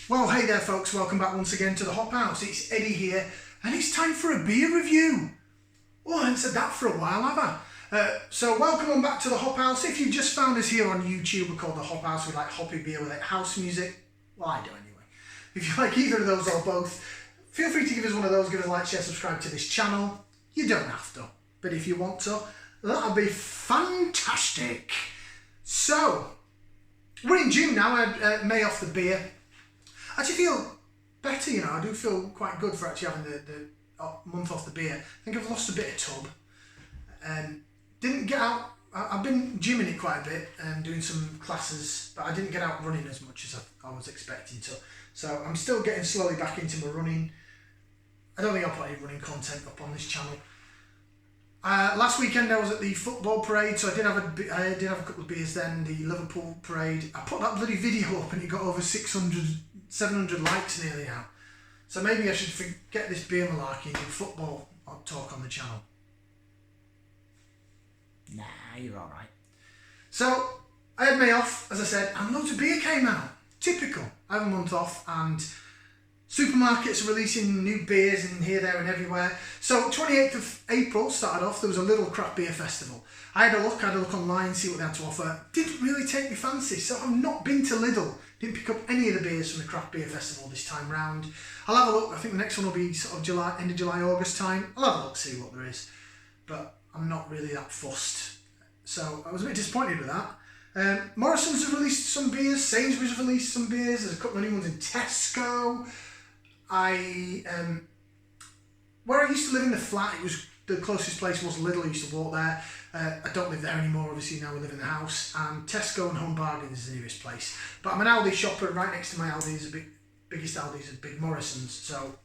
Well, hey there folks, welcome back once again to the Hop House. It's Eddie here, and it's time for a beer review. Oh, I haven't said that for a while, have I? So welcome on back to the Hop House. If you've just found us here on YouTube, we're called the Hop House. We like hoppy beer, we like house music. Well, I do anyway. If you like either of those or both, feel free to give us one of those, give us a like, share, subscribe to this channel. You don't have to, but if you want to, that'll be fantastic. So, we're in June now. I had May off the beer. I actually feel better, you know. I do feel quite good for actually having the month off the beer. I think I've lost a bit of tub. Didn't get out. I've been gymming it quite a bit and doing some classes, but I didn't get out running as much as I was expecting to. So I'm still getting slowly back into my running. I don't think I'll put any running content up on this channel. Last weekend I was at the football parade, so I did have a couple of beers then. The Liverpool parade. I put that bloody video up and it got over 700 likes nearly now. So maybe I should forget this beer malarkey and do football talk on the channel. Nah, you're alright. So, I had May off, as I said, and loads of beer came out. Typical. I have a month off and supermarkets are releasing new beers in here, there and everywhere. So 28th of April started off, there was a little craft beer festival. I had a look online, see what they had to offer. Didn't really take me fancy, so I've not been to Lidl. Didn't pick up any of the beers from the craft beer festival this time round. I'll have a look, I think the next one will be sort of end of July, August time. I'll have a look, see what there is. But I'm not really that fussed. So I was a bit disappointed with that. Morrison's have released some beers, Sainsbury's have released some beers, there's a couple of new ones in Tesco. Where I used to live in the flat, the closest place was Lidl. I used to walk there. I don't live there anymore, obviously now we live in the house. And Tesco and Home Bargains is the nearest place. But I'm an Aldi shopper. Right next to my Aldi is biggest Aldi is a big Morrison's. So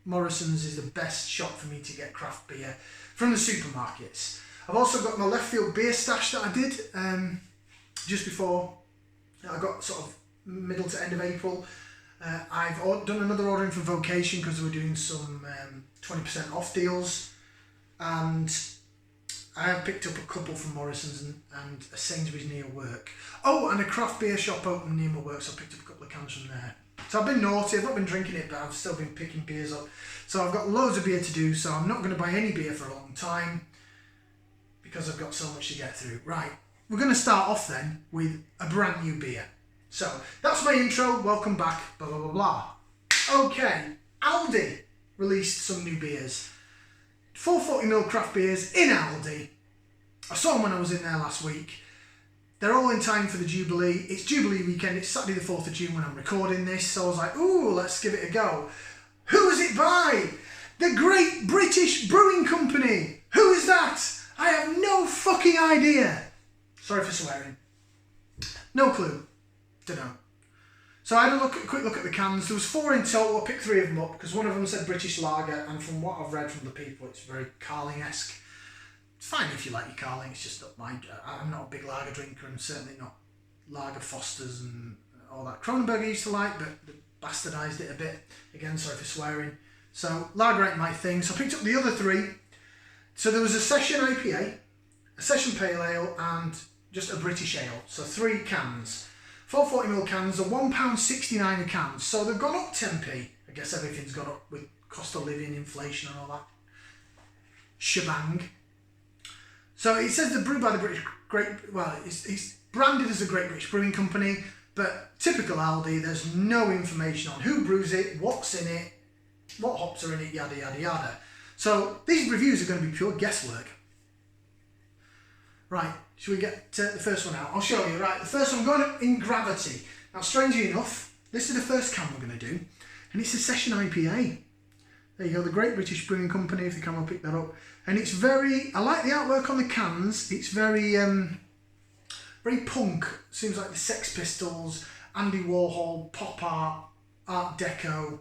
Morrison's is the best shop for me to get craft beer from the supermarkets. I've also got my left field beer stash that I did just before I got sort of middle to end of April. I've done another ordering for Vocation because we were doing some 20% off deals, and I have picked up a couple from Morrison's and a Sainsbury's near work. Oh, and a craft beer shop open near my work, so I picked up a couple of cans from there. So I've been naughty, I've not been drinking it, but I've still been picking beers up. So I've got loads of beer to do, so I'm not going to buy any beer for a long time because I've got so much to get through. Right, we're going to start off then with a brand new beer. So, that's my intro, welcome back, blah blah blah blah. Okay, Aldi released some new beers. 440ml craft beers in Aldi. I saw them when I was in there last week. They're all in time for the Jubilee. It's Jubilee weekend, it's Saturday the 4th of June when I'm recording this, so I was like, ooh, let's give it a go. Who is it by? The Great British Brewing Company. Who is that? I have no fucking idea. Sorry for swearing. No clue. Dunno. So I had a quick look at the cans. There was 4 in total. I picked 3 of them up because one of them said British Lager, and from what I've read from the people, it's very Carling-esque. It's fine if you like your Carling, it's just not mine. I'm not a big lager drinker, and certainly not Lager Fosters and all that. Kronenberg I used to like, but they bastardised it a bit. Again, sorry for swearing. So lager ain't my thing. So I picked up the other 3. So there was a Session IPA, a Session Pale Ale, and just a British Ale. So 3 cans. 440ml cans are £1.69 a can, so they've gone up 10p. I guess everything's gone up with cost of living, inflation and all that shebang. So it says they're brewed by the it's branded as a Great British Brewing Company, but typical Aldi, there's no information on who brews it, what's in it, what hops are in it, yada yada yada. So these reviews are going to be pure guesswork. Right, should we get the first one out? I'll show you. Right, the first one, going up in Gravity. Now, strangely enough, this is the first can we're going to do, and it's a Session IPA. There you go, the Great British Brewing Company, if the camera picked that up. And it's I like the artwork on the cans. It's very punk. Seems like the Sex Pistols, Andy Warhol, pop art deco.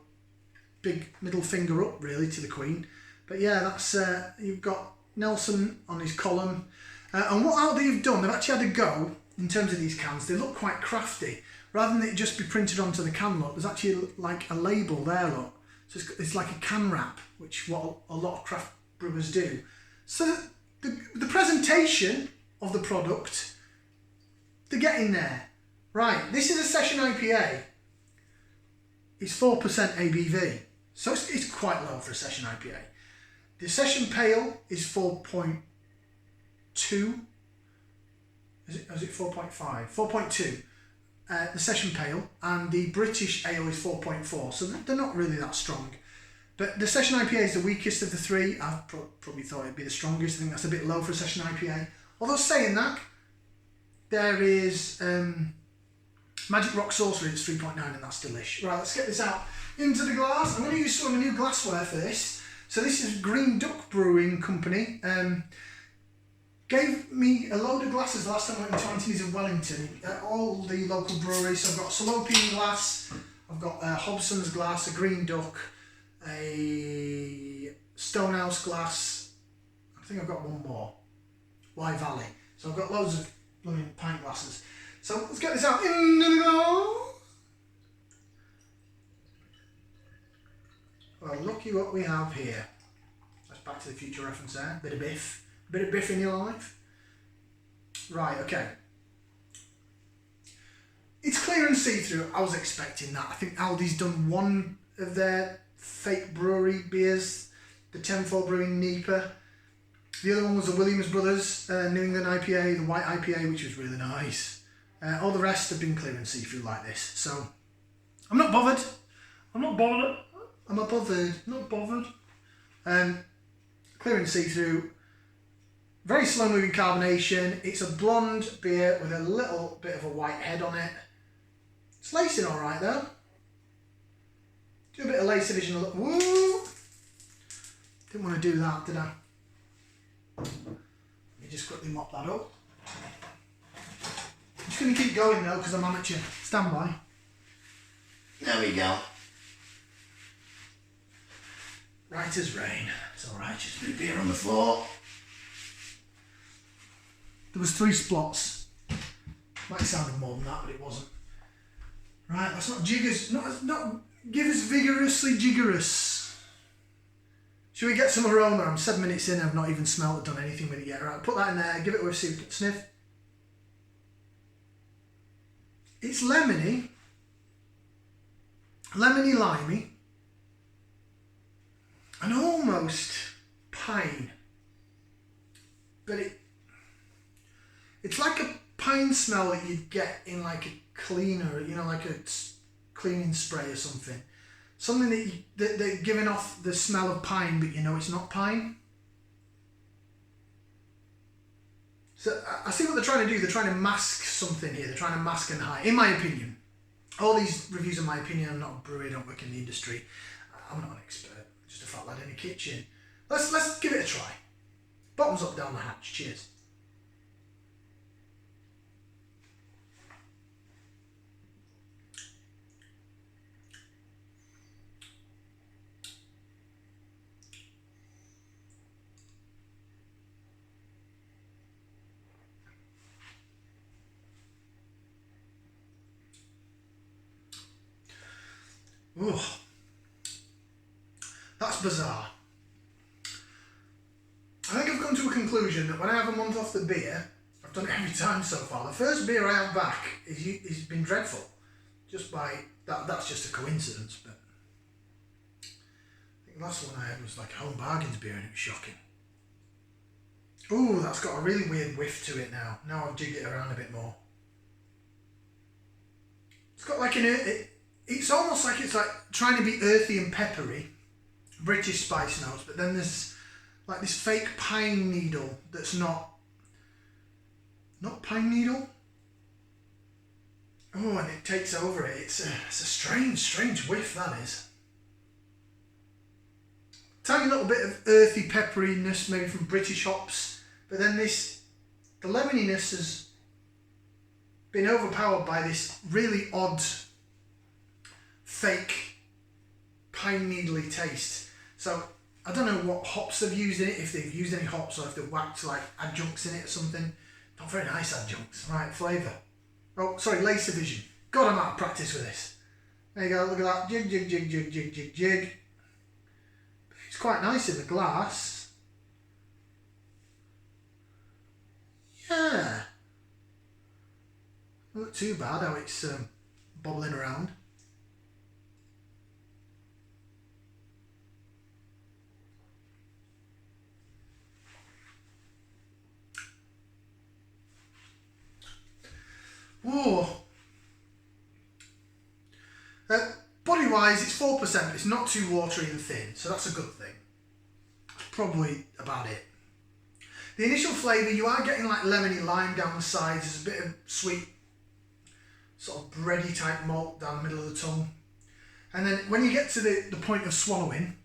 Big middle finger up, really, to the Queen. But yeah, that's you've got Nelson on his column. And what Aldi have done, they've actually had a go in terms of these cans. They look quite crafty. Rather than it just be printed onto the can, look, there's actually like a label there, look. So it's like a can wrap, which what a lot of craft brewers do. So the presentation of the product, they're getting there. Right, this is a Session IPA. is 4% ABV. So it's quite low for a Session IPA. The Session Pale is 4.2. Is it 4.5? 4.2. The Session Pale, and the British Ale is 4.4. So they're not really that strong. But the Session IPA is the weakest of the three. I probably thought it'd be the strongest. I think that's a bit low for a Session IPA. Although saying that, there is Magic Rock Sorcery, it's 3.9, and that's delish. Right, let's get this out into the glass. I'm going to use some of the new glassware for this. So this is Green Duck Brewing Company. Gave me a load of glasses last time I went to Anthony's in Wellington at all the local breweries. So I've got a Salopian glass, I've got a Hobson's glass, a Green Duck, a Stonehouse glass. I think I've got one more. Wye Valley. So I've got loads of blooming pint glasses. So let's get this out in the glass. Well, looky what we have here. That's Back to the Future reference there. Bit of biff. Bit of biff in your life. Right, okay. It's clear and see-through. I was expecting that. I think Aldi's done one of their fake brewery beers. The 10-4 Brewing Nipah. The other one was the Williams Brothers New England IPA, the white IPA, which was really nice. All the rest have been clear and see-through like this. So, I'm not bothered. I'm not bothered. I'm not bothered. Not bothered. Clear and see-through. Very slow-moving carbonation. It's a blonde beer with a little bit of a white head on it. It's lacing all right though. Do a bit of lace division. Woo! Didn't want to do that, did I? Let me just quickly mop that up. I'm just going to keep going though because I'm amateur. Stand by. There we go. Right as rain. It's alright, just a bit of beer on the floor. There was 3 splots. Might have sounded more than that, but it wasn't. Right, that's not jiggers. Not give us vigorously jiggers. Should we get some aroma? I'm 7 minutes in, I've not even smelled or done anything with it yet. Right, put that in there, give it a whiff, sniff. It's lemony. Lemony limey. And almost pine. But it's like a pine smell that you'd get in like a cleaner, you know, like a cleaning spray or something. Something that they're giving off the smell of pine, but you know it's not pine. So I see what they're trying to do. They're trying to mask something here. They're trying to mask and hide, in my opinion. All these reviews are my opinion. I'm not a brewer, I don't work in the industry. I'm not an expert, just a fat lad in a kitchen. Let's give it a try. Bottoms up down the hatch. Cheers. Ooh, that's bizarre. I think I've come to a conclusion that when I have a month off the beer, I've done it every time so far. The first beer I have back is been dreadful. Just by that's just a coincidence, but I think the last one I had was like Home Bargains beer and it was shocking. Ooh, that's got a really weird whiff to it now. Now I've jigged it around a bit more. It's got like it's almost like it's like trying to be earthy and peppery, British spice notes, but then there's like this fake pine needle that's not pine needle. Oh, and it takes over it. It's a strange whiff, that is. Tiny little bit of earthy pepperiness, maybe from British hops, but then the lemoniness has been overpowered by this really odd fake pine needly taste. So I don't know what hops they've used in it, if they've used any hops or if they've whacked like adjuncts in it or something. Not very nice adjuncts. Right, flavour. Oh, sorry, lace division. God, I'm out of practice with this. There you go, look at that. Jig, jig, jig, jig, jig, jig, jig. It's quite nice in the glass. Yeah. Not too bad how it's bobbling around. Oh. Body-wise, it's 4%. It's not too watery and thin, so that's a good thing. That's probably about it. The initial flavour, you are getting like lemony lime down the sides. There's a bit of sweet, sort of bready type malt down the middle of the tongue. And then when you get to the point of swallowing,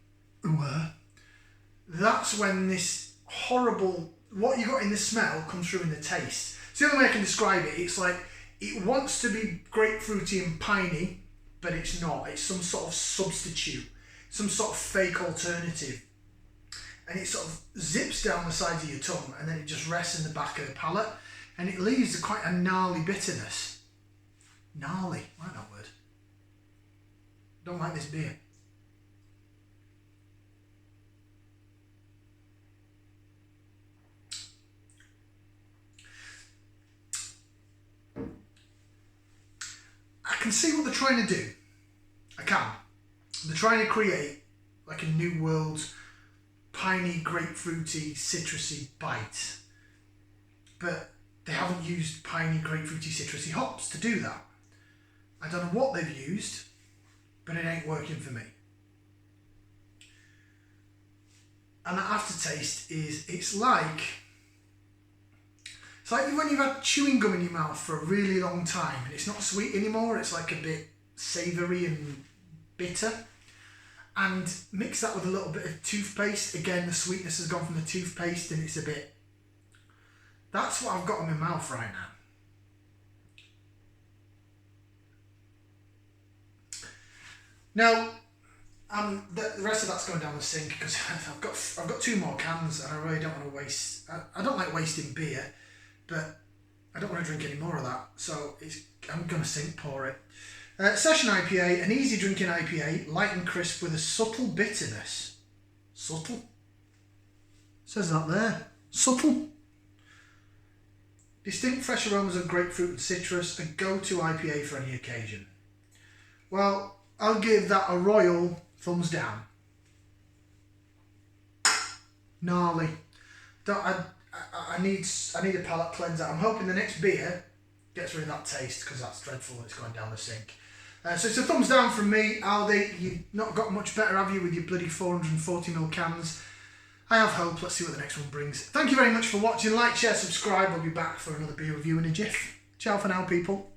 that's when this horrible, what you got in the smell comes through in the taste. So the only way I can describe it, it's like, it wants to be grapefruity and piney, but it's not. It's some sort of substitute, some sort of fake alternative. And it sort of zips down the sides of your tongue and then it just rests in the back of the palate and it leaves quite a gnarly bitterness. Gnarly, I like that word. Don't like this beer. I can see what they're trying to do. I can. They're trying to create like a new world, piney, grapefruity, citrusy bite. But they haven't used piney, grapefruity, citrusy hops to do that. I don't know what they've used, but it ain't working for me. And the aftertaste is, it's like when you've had chewing gum in your mouth for a really long time and it's not sweet anymore, it's like a bit savoury and bitter. And mix that with a little bit of toothpaste. Again, the sweetness has gone from the toothpaste and it's a bit... That's what I've got in my mouth right now. Now, the rest of that's going down the sink because I've got 2 more cans and I really don't want to waste... I don't like wasting beer, but I don't want to drink any more of that. So I'm going to sink pour it. Session IPA, an easy drinking IPA, light and crisp with a subtle bitterness. Subtle? Says that there. Subtle. Distinct fresh aromas of grapefruit and citrus, a go-to IPA for any occasion. Well, I'll give that a royal thumbs down. Gnarly. I need a palate cleanser. I'm hoping the next beer gets rid of that taste because that's dreadful when it's going down the sink. So it's a thumbs down from me, Aldi. You've not got much better, have you, with your bloody 440ml cans? I have hope. Let's see what the next one brings. Thank you very much for watching. Like, share, subscribe. I'll be back for another beer review in a jiff. Ciao for now, people.